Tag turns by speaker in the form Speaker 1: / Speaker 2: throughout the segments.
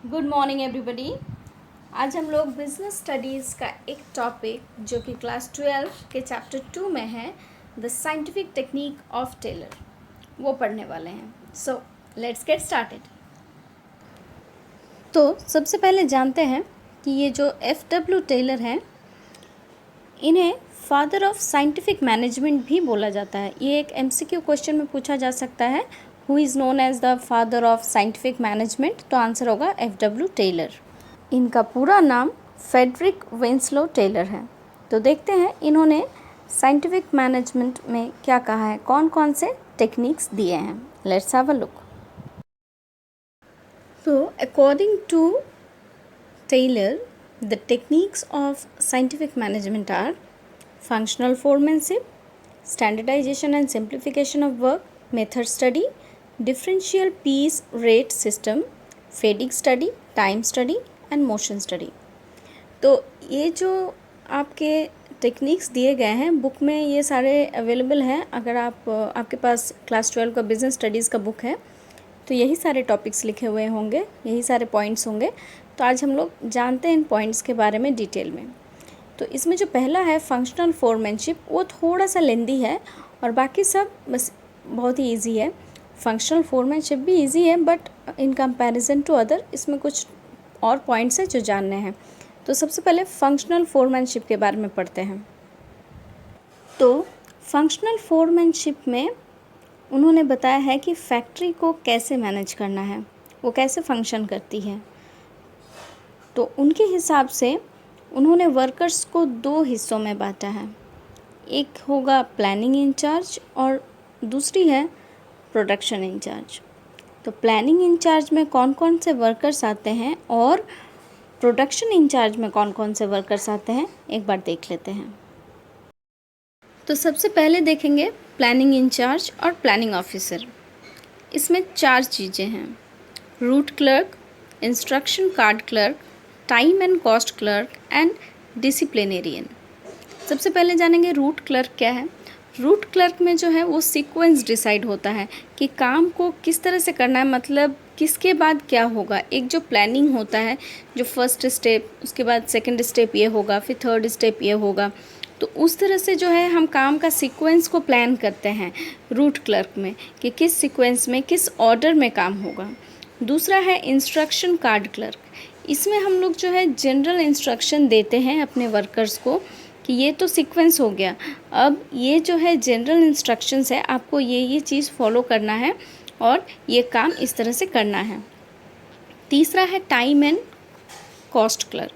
Speaker 1: Good morning everybody. आज हम लोग बिजनेस स्टडीज़ का एक टॉपिक जो कि क्लास 12 के चैप्टर 2 में है, the scientific technique of Taylor, वो पढ़ने वाले हैं। So let's get started. तो सबसे पहले जानते हैं कि ये जो F.W. टेलर हैं, इन्हें फादर ऑफ साइंटिफिक मैनेजमेंट भी बोला जाता है। ये एक MCQ क्वेश्चन में पूछा जा सकता है, who is known as the father of scientific management. तो आंसर होगा F.W. टेलर। इनका पूरा नाम फ्रेडरिक विंसलो टेलर है। तो देखते हैं इन्होंने साइंटिफिक मैनेजमेंट में क्या कहा है, कौन कौन से टेक्निक्स दिए हैं। Let's have a look. तो according to Taylor, the techniques of scientific management are functional foremanship, standardization and simplification of work, method study, differential piece rate system, fatigue study, time study and motion study। तो ये जो आपके techniques दिए गए हैं book में, ये सारे अवेलेबल हैं। अगर आपके पास क्लास 12 का बिजनेस स्टडीज़ का बुक है तो यही सारे टॉपिक्स लिखे हुए होंगे, यही सारे पॉइंट्स होंगे। तो आज हम लोग जानते हैं इन पॉइंट्स के बारे में डिटेल में। तो इसमें जो पहला है फंक्शनल फोरमैनशिप, वो थोड़ा सा लेंदी है और बाकी सब बस बहुत ही इजी है। फंक्शनल फोरमैनशिप भी इजी है, but in comparison to other इसमें कुछ और पॉइंट्स हैं जो जानने हैं। तो सबसे पहले फंक्शनल फोरमैनशिप के बारे में पढ़ते हैं। तो फंक्शनल फोरमैनशिप में उन्होंने बताया है कि फैक्ट्री को कैसे मैनेज करना है, वो कैसे फंक्शन करती है। तो उनके हिसाब से उन्होंने वर्कर्स को दो हिस्सों में बांटा है, एक होगा प्लानिंग इंचार्ज और दूसरी है प्रोडक्शन इंचार्ज। तो प्लानिंग इंचार्ज में कौन कौन से वर्कर्स आते हैं और प्रोडक्शन इंचार्ज में कौन कौन से वर्कर्स आते हैं, एक बार देख लेते हैं। तो सबसे पहले देखेंगे प्लानिंग इंचार्ज और प्लानिंग ऑफिसर। इसमें 4 चीज़ें हैं, root clerk, instruction card clerk, time and cost clerk and disciplinarian. सबसे पहले जानेंगे रूट क्लर्क क्या है। रूट क्लर्क में जो है वो सीक्वेंस डिसाइड होता है कि काम को किस तरह से करना है, मतलब किसके बाद क्या होगा। एक जो प्लानिंग होता है, जो फर्स्ट स्टेप, उसके बाद सेकंड स्टेप ये होगा, फिर थर्ड स्टेप ये होगा। तो उस तरह से जो है हम काम का सीक्वेंस को प्लान करते हैं रूट क्लर्क में, कि किस सीक्वेंस में किस ऑर्डर में काम होगा। दूसरा है इंस्ट्रक्शन कार्ड क्लर्क। इसमें हम लोग जो है जनरल इंस्ट्रक्शन देते हैं अपने वर्कर्स को कि ये तो सीक्वेंस हो गया, अब ये जो है जनरल इंस्ट्रक्शंस है, आपको ये चीज़ फॉलो करना है और ये काम इस तरह से करना है। तीसरा है टाइम एंड कॉस्ट क्लर्क।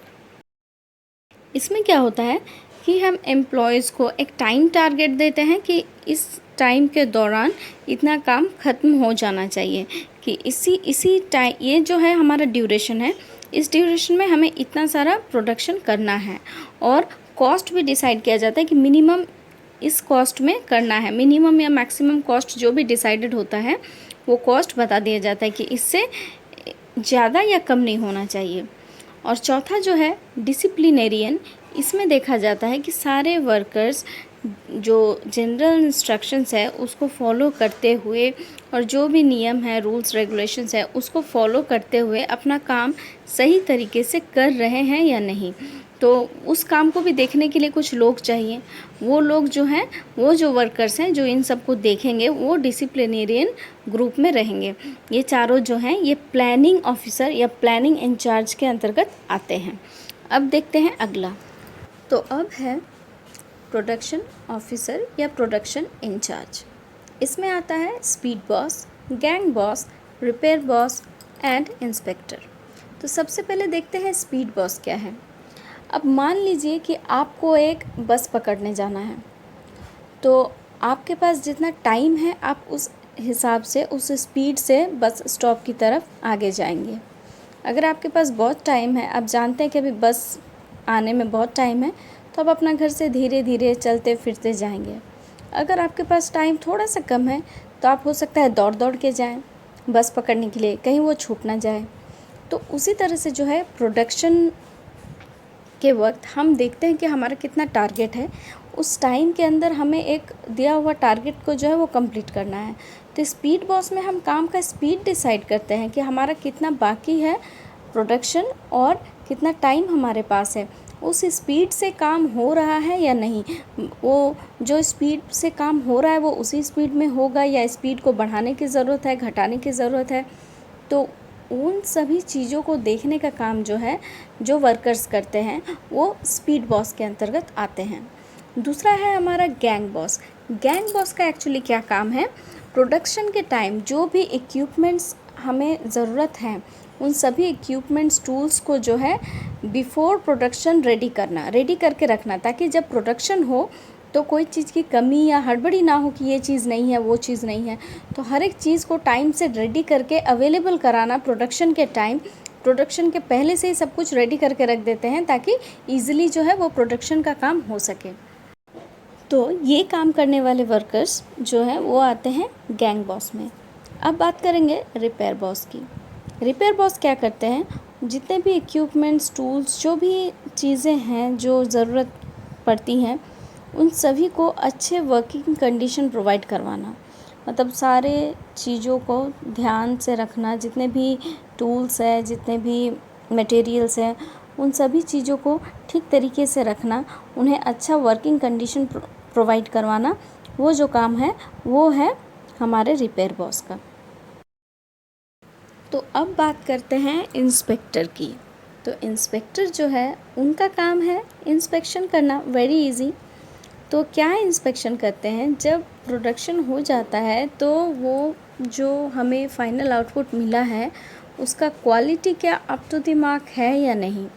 Speaker 1: इसमें क्या होता है कि हम एम्प्लॉयज़ को एक टाइम टारगेट देते हैं कि इस टाइम के दौरान इतना काम ख़त्म हो जाना चाहिए, कि इसी टाइम, ये जो है हमारा ड्यूरेशन है, इस ड्यूरेशन में हमें इतना सारा प्रोडक्शन करना है। और कॉस्ट भी डिसाइड किया जाता है कि मिनिमम इस कॉस्ट में करना है, मिनिमम या मैक्सिमम कॉस्ट जो भी डिसाइडेड होता है वो कॉस्ट बता दिया जाता है कि इससे ज़्यादा या कम नहीं होना चाहिए। और चौथा जो है डिसिप्लिनेरियन, इसमें देखा जाता है कि सारे वर्कर्स जो जनरल इंस्ट्रक्शंस है उसको फॉलो करते हुए और जो भी नियम है, रूल्स रेगुलेशंस है, उसको फॉलो करते हुए अपना काम सही तरीके से कर रहे हैं या नहीं। तो उस काम को भी देखने के लिए कुछ लोग चाहिए। वो लोग जो हैं, वो जो वर्कर्स हैं जो इन सबको देखेंगे, वो डिसिप्लिनेरियन ग्रुप में रहेंगे। ये चारों जो हैं ये प्लानिंग ऑफिसर या प्लानिंग इंचार्ज के अंतर्गत आते हैं। अब देखते हैं अगला। तो अब है प्रोडक्शन ऑफिसर या प्रोडक्शन इंचार्ज। इसमें आता है speed boss, gang boss, repair boss and inspector. तो सबसे पहले देखते हैं स्पीड बॉस क्या है। अब मान लीजिए कि आपको एक बस पकड़ने जाना है, तो आपके पास जितना टाइम है आप उस हिसाब से, उस स्पीड से बस स्टॉप की तरफ आगे जाएंगे। अगर आपके पास बहुत टाइम है, आप जानते हैं कि अभी बस आने में बहुत टाइम है, तो आप अपना घर से धीरे धीरे चलते फिरते जाएंगे। अगर आपके पास टाइम थोड़ा सा कम है तो आप हो सकता है दौड़ दौड़ के जाएं बस पकड़ने के लिए, कहीं वो छूट ना जाए। तो उसी तरह से जो है प्रोडक्शन के वक्त हम देखते हैं कि हमारा कितना टारगेट है, उस टाइम के अंदर हमें एक दिया हुआ टारगेट को जो है वो कंप्लीट करना है। तो स्पीड बॉस में हम काम का स्पीड डिसाइड करते हैं कि हमारा कितना बाकी है प्रोडक्शन और कितना टाइम हमारे पास है, उस स्पीड से काम हो रहा है या नहीं, वो जो स्पीड से काम हो रहा है वो उसी स्पीड में होगा या स्पीड को बढ़ाने की ज़रूरत है, घटाने की ज़रूरत है। तो उन सभी चीज़ों को देखने का काम जो है, जो वर्कर्स करते हैं, वो स्पीड बॉस के अंतर्गत आते हैं। दूसरा है हमारा गैंग बॉस। गैंग बॉस का एक्चुअली क्या काम है, प्रोडक्शन के टाइम जो भी इक्विपमेंट्स हमें ज़रूरत है, उन सभी इक्विपमेंट्स टूल्स को जो है बिफोर प्रोडक्शन रेडी करके रखना, ताकि जब प्रोडक्शन हो तो कोई चीज़ की कमी या हड़बड़ी ना हो कि ये चीज़ नहीं है, वो चीज़ नहीं है। तो हर एक चीज़ को टाइम से रेडी करके अवेलेबल कराना प्रोडक्शन के टाइम, प्रोडक्शन के पहले से ही सब कुछ रेडी करके रख देते हैं ताकि ईज़िली जो है वो प्रोडक्शन का काम हो सके। तो ये काम करने वाले वर्कर्स जो हैं वो आते हैं गैंग बॉस में। अब बात करेंगे रिपेयर बॉस की। रिपेयर बॉस क्या करते हैं, जितने भी इक्विपमेंट्स, टूल्स, जो भी चीज़ें हैं जो ज़रूरत पड़ती हैं, उन सभी को अच्छे वर्किंग कंडीशन प्रोवाइड करवाना। मतलब सारे चीज़ों को ध्यान से रखना, जितने भी टूल्स हैं, जितने भी मटेरियल्स हैं, उन सभी चीज़ों को ठीक तरीके से रखना, उन्हें अच्छा वर्किंग कंडीशन प्रोवाइड करवाना, वो जो काम है वो है हमारे रिपेयर बॉस का। तो अब बात करते हैं इंस्पेक्टर की। तो इंस्पेक्टर जो है उनका काम है इंस्पेक्शन करना, वेरी इजी। तो क्या इंस्पेक्शन करते हैं, जब प्रोडक्शन हो जाता है तो वो जो हमें फाइनल आउटपुट मिला है उसका क्वालिटी क्या अप टू द मार्क है या नहीं,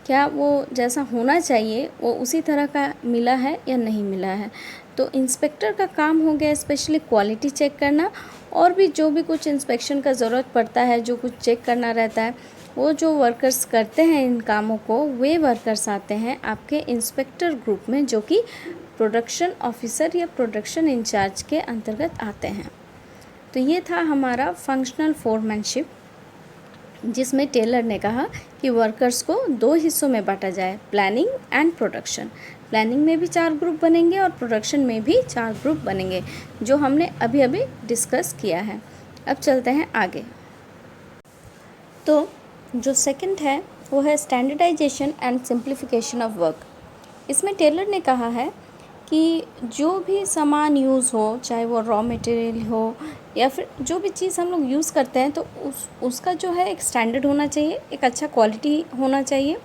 Speaker 1: क्या वो जैसा होना चाहिए वो उसी तरह का मिला है या नहीं मिला है। तो इंस्पेक्टर का काम हो गया स्पेशली क्वालिटी चेक करना, और भी जो भी कुछ इंस्पेक्शन का ज़रूरत पड़ता है, जो कुछ चेक करना रहता है, वो जो वर्कर्स करते हैं इन कामों को, वे वर्कर्स आते हैं आपके इंस्पेक्टर ग्रुप में, जो कि प्रोडक्शन ऑफिसर या प्रोडक्शन इंचार्ज के अंतर्गत आते हैं। तो ये था हमारा फंक्शनल फोरमैनशिप, जिसमें टेलर ने कहा कि वर्कर्स को 2 हिस्सों में बांटा जाए, प्लानिंग एंड प्रोडक्शन। प्लानिंग में भी 4 ग्रुप बनेंगे और प्रोडक्शन में भी 4 ग्रुप बनेंगे, जो हमने अभी अभी डिस्कस किया है। अब चलते हैं आगे। तो जो सेकंड है वो है standardisation and simplification of work. इसमें टेलर ने कहा है कि जो भी सामान यूज़ हो, चाहे वो रॉ मटेरियल हो या फिर जो भी चीज़ हम लोग यूज़ करते हैं, तो उसका जो है एक स्टैंडर्ड होना चाहिए, एक अच्छा क्वालिटी होना चाहिए।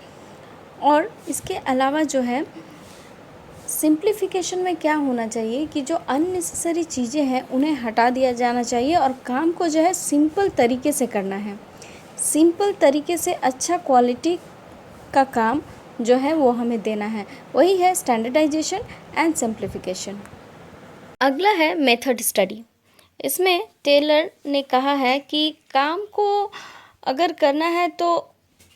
Speaker 1: और इसके अलावा जो है सिंप्लीफिकेशन में क्या होना चाहिए कि जो अननेसेसरी चीज़ें हैं उन्हें हटा दिया जाना चाहिए और काम को जो है सिंपल तरीके से करना है। सिंपल तरीके से अच्छा क्वालिटी का काम जो है वो हमें देना है, वही है स्टैंडर्डाइजेशन एंड सिंप्लीफिकेशन। अगला है मेथड स्टडी। इसमें टेलर ने कहा है कि काम को अगर करना है तो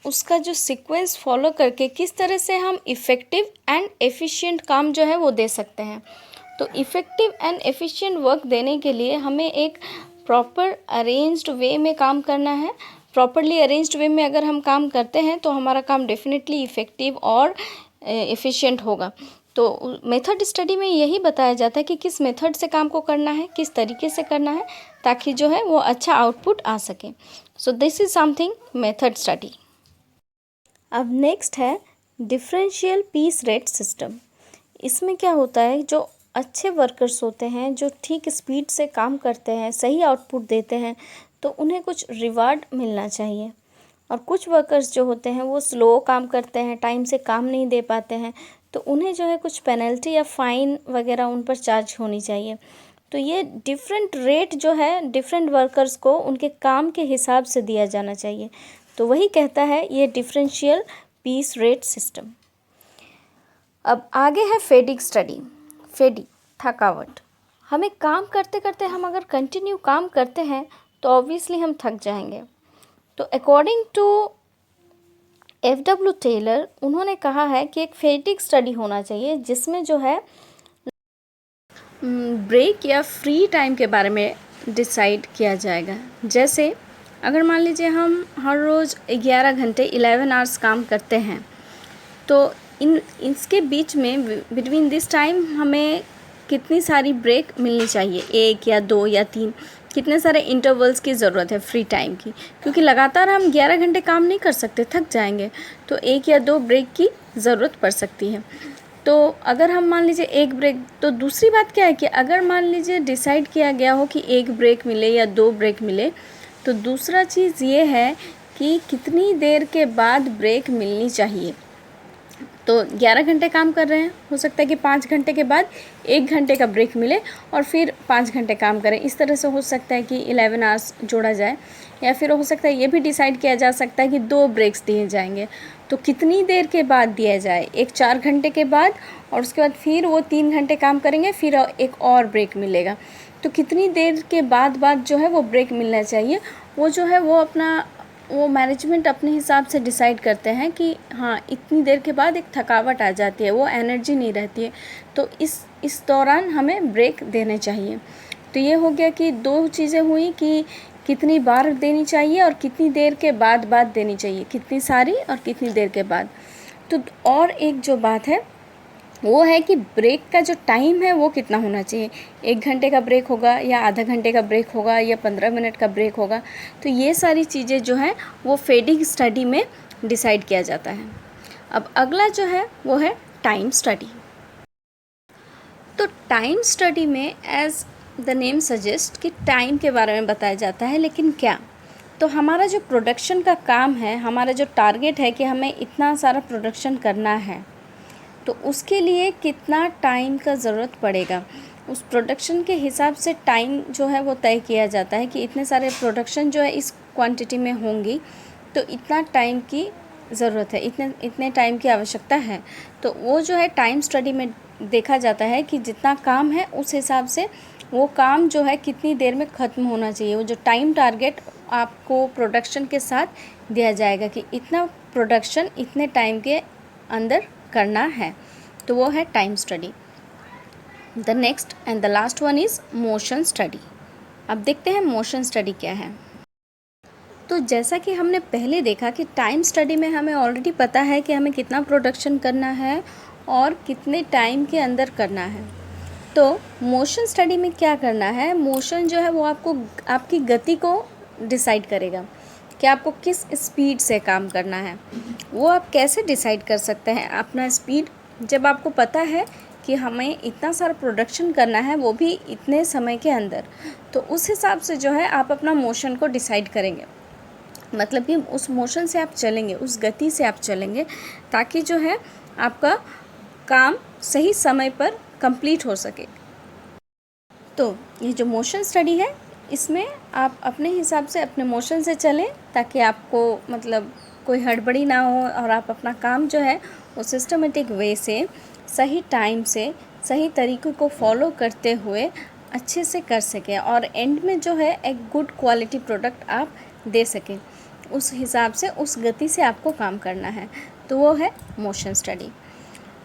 Speaker 1: उसका जो सीक्वेंस फॉलो करके किस तरह से हम इफ़ेक्टिव एंड एफिशिएंट काम जो है वो दे सकते हैं। तो इफ़ेक्टिव एंड एफिशिएंट वर्क देने के लिए हमें एक प्रॉपर अरेंज्ड वे में काम करना है। प्रॉपरली अरेंज्ड वे में अगर हम काम करते हैं तो हमारा काम डेफिनेटली इफ़ेक्टिव और एफिशिएंट होगा। तो मेथड स्टडी में यही बताया जाता है कि किस मेथड से काम को करना है, किस तरीके से करना है, ताकि जो है वो अच्छा आउटपुट आ सके। So this is something method study. अब नेक्स्ट है डिफरेंशियल पीस रेट सिस्टम। इसमें क्या होता है, जो अच्छे वर्कर्स होते हैं, जो ठीक स्पीड से काम करते हैं, सही आउटपुट देते हैं, तो उन्हें कुछ रिवार्ड मिलना चाहिए। और कुछ वर्कर्स जो होते हैं वो स्लो काम करते हैं, टाइम से काम नहीं दे पाते हैं, तो उन्हें जो है कुछ पेनल्टी या फ़ाइन वगैरह उन पर चार्ज होनी चाहिए। तो ये डिफरेंट रेट जो है डिफरेंट वर्कर्स को उनके काम के हिसाब से दिया जाना चाहिए। तो वही कहता है ये डिफरेंशियल पीस रेट सिस्टम। अब आगे है फेडिग स्टडी। फेडिग थकावट। हमें काम करते करते हम अगर कंटिन्यू काम करते हैं तो ऑब्वियसली हम थक जाएंगे। तो अकॉर्डिंग टू F.W. टेलर, उन्होंने कहा है कि एक फेडिग स्टडी होना चाहिए जिसमें जो है ब्रेक या फ्री टाइम के बारे में डिसाइड किया जाएगा। जैसे अगर मान लीजिए हम हर रोज़ 11 घंटे 11 आवर्स काम करते हैं, तो इसके बीच में बिटवीन दिस टाइम हमें कितनी सारी ब्रेक मिलनी चाहिए, 1 या 2 या 3। कितने सारे इंटरवल्स की ज़रूरत है फ्री टाइम की, क्योंकि लगातार हम 11 घंटे काम नहीं कर सकते, थक जाएंगे, तो 1 या 2 ब्रेक की ज़रूरत पड़ सकती है। तो अगर हम मान लीजिए 1 ब्रेक, तो दूसरी बात क्या है कि अगर मान लीजिए डिसाइड किया गया हो कि 1 ब्रेक मिले या 2 ब्रेक मिले, तो दूसरा चीज़ ये है कि कितनी देर के बाद ब्रेक मिलनी चाहिए। तो 11 घंटे काम कर रहे हैं, हो सकता है कि 5 घंटे के बाद 1 घंटे का ब्रेक मिले और फिर 5 घंटे काम करें। इस तरह से हो सकता है कि 11 आवर्स जोड़ा जाए, या फिर हो सकता है ये भी डिसाइड किया जा सकता है कि 2 ब्रेक्स दिए जाएंगे। तो कितनी देर के बाद दिया जाए, एक 4 घंटे के बाद, और उसके बाद फिर वो 3 घंटे काम करेंगे, फिर एक और ब्रेक मिलेगा। तो कितनी देर के बाद जो है वो ब्रेक मिलना चाहिए, वो जो है वो मैनेजमेंट अपने हिसाब से डिसाइड करते हैं कि हाँ, इतनी देर के बाद एक थकावट आ जाती है, वो एनर्जी नहीं रहती है, तो इस दौरान हमें ब्रेक देने चाहिए। तो ये हो गया कि 2 चीज़ें हुई कि कितनी बार देनी चाहिए और कितनी देर के बाद देनी चाहिए, कितनी सारी और कितनी देर के बाद। तो और एक जो बात है वो है कि ब्रेक का जो टाइम है वो कितना होना चाहिए, 1 घंटे का ब्रेक होगा या आधा घंटे का ब्रेक होगा या 15 मिनट का ब्रेक होगा। तो ये सारी चीज़ें जो हैं वो फैटिग स्टडी में डिसाइड किया जाता है। अब अगला जो है वो है टाइम स्टडी। तो टाइम स्टडी में एज द नेम सजेस्ट कि टाइम के बारे में बताया जाता है, लेकिन क्या, तो हमारा जो प्रोडक्शन का काम है, हमारा जो टारगेट है कि हमें इतना सारा प्रोडक्शन करना है, तो उसके लिए कितना टाइम का ज़रूरत पड़ेगा, उस प्रोडक्शन के हिसाब से टाइम जो है वो तय किया जाता है कि इतने सारे प्रोडक्शन जो है इस क्वांटिटी में होंगी, तो इतना टाइम की ज़रूरत है, इतने टाइम की आवश्यकता है। तो वो जो है टाइम स्टडी में देखा जाता है कि जितना काम है उस हिसाब से वो काम जो है कितनी देर में ख़त्म होना चाहिए। वो जो टाइम टारगेट आपको प्रोडक्शन के साथ दिया जाएगा कि इतना प्रोडक्शन इतने टाइम के अंदर करना है, तो वो है time study. The next and the last one is motion study. अब देखते हैं मोशन स्टडी क्या है। तो जैसा कि हमने पहले देखा कि टाइम स्टडी में हमें ऑलरेडी पता है कि हमें कितना प्रोडक्शन करना है और कितने टाइम के अंदर करना है। तो मोशन स्टडी में क्या करना है, मोशन जो है वो आपको आपकी गति को डिसाइड करेगा कि आपको किस स्पीड से काम करना है। वो आप कैसे डिसाइड कर सकते हैं अपना स्पीड, जब आपको पता है कि हमें इतना सारा प्रोडक्शन करना है, वो भी इतने समय के अंदर, तो उस हिसाब से जो है आप अपना मोशन को डिसाइड करेंगे। मतलब कि उस मोशन से आप चलेंगे, उस गति से आप चलेंगे, ताकि जो है आपका काम सही समय पर कंप्लीट हो सके। तो ये जो मोशन स्टडी है, इसमें आप अपने हिसाब से अपने मोशन से चलें, ताकि आपको मतलब कोई हड़बड़ी ना हो और आप अपना काम जो है वो सिस्टमेटिक वे से, सही टाइम से, सही तरीक़ों को फॉलो करते हुए अच्छे से कर सकें, और एंड में जो है एक गुड क्वालिटी प्रोडक्ट आप दे सकें। उस हिसाब से, उस गति से आपको काम करना है, तो वो है मोशन स्टडी।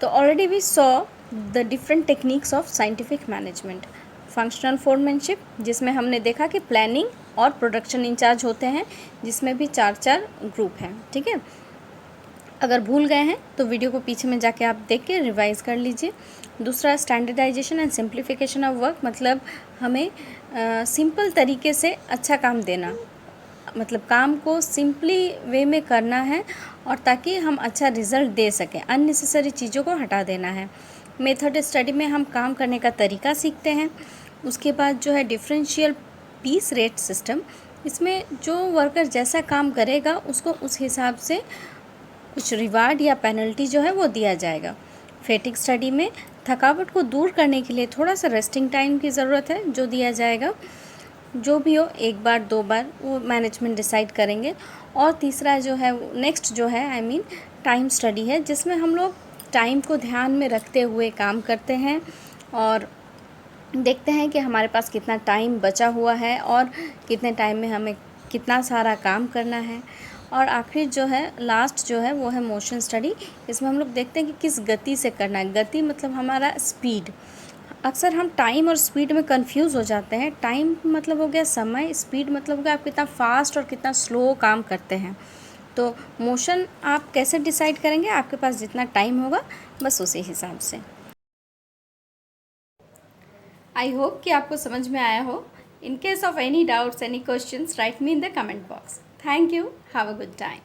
Speaker 1: तो already we saw the different techniques of scientific management. Functional foremanship, जिसमें हमने देखा कि प्लानिंग और प्रोडक्शन इंचार्ज होते हैं, जिसमें भी 4 ग्रुप हैं, ठीक है। अगर भूल गए हैं तो वीडियो को पीछे में जाके आप देख के रिवाइज़ कर लीजिए। दूसरा standardisation and simplification of work, मतलब हमें सिंपल तरीके से अच्छा काम देना, मतलब काम को सिंपली वे में करना है, और ताकि हम अच्छा रिज़ल्ट दे सकें, अननेसेसरी चीज़ों को हटा देना है। मेथड स्टडी में हम काम करने का तरीका सीखते हैं। उसके बाद जो है डिफरेंशियल पीस रेट सिस्टम, इसमें जो वर्कर जैसा काम करेगा उसको उस हिसाब से कुछ रिवार्ड या पेनल्टी जो है वो दिया जाएगा। फैटिग स्टडी में थकावट को दूर करने के लिए थोड़ा सा रेस्टिंग टाइम की ज़रूरत है, जो दिया जाएगा। जो भी हो, 1 बार 2 बार वो मैनेजमेंट डिसाइड करेंगे। और तीसरा जो है नेक्स्ट जो है टाइम स्टडी है, जिसमें हम लोग टाइम को ध्यान में रखते हुए काम करते हैं और देखते हैं कि हमारे पास कितना टाइम बचा हुआ है और कितने टाइम में हमें कितना सारा काम करना है। और आखिर जो है लास्ट जो है वो है मोशन स्टडी। इसमें हम लोग देखते हैं कि किस गति से करना है। गति मतलब हमारा स्पीड। अक्सर हम टाइम और स्पीड में कंफ्यूज हो जाते हैं। टाइम मतलब हो गया समय, स्पीड मतलब हो गया आप कितना फास्ट और कितना स्लो काम करते हैं। तो मोशन आप कैसे डिसाइड करेंगे, आपके पास जितना टाइम होगा बस उसी हिसाब से। आई होप कि आपको समझ में आया हो। In case of any doubts, any questions, write me in the comment box. Thank you. Have a good time.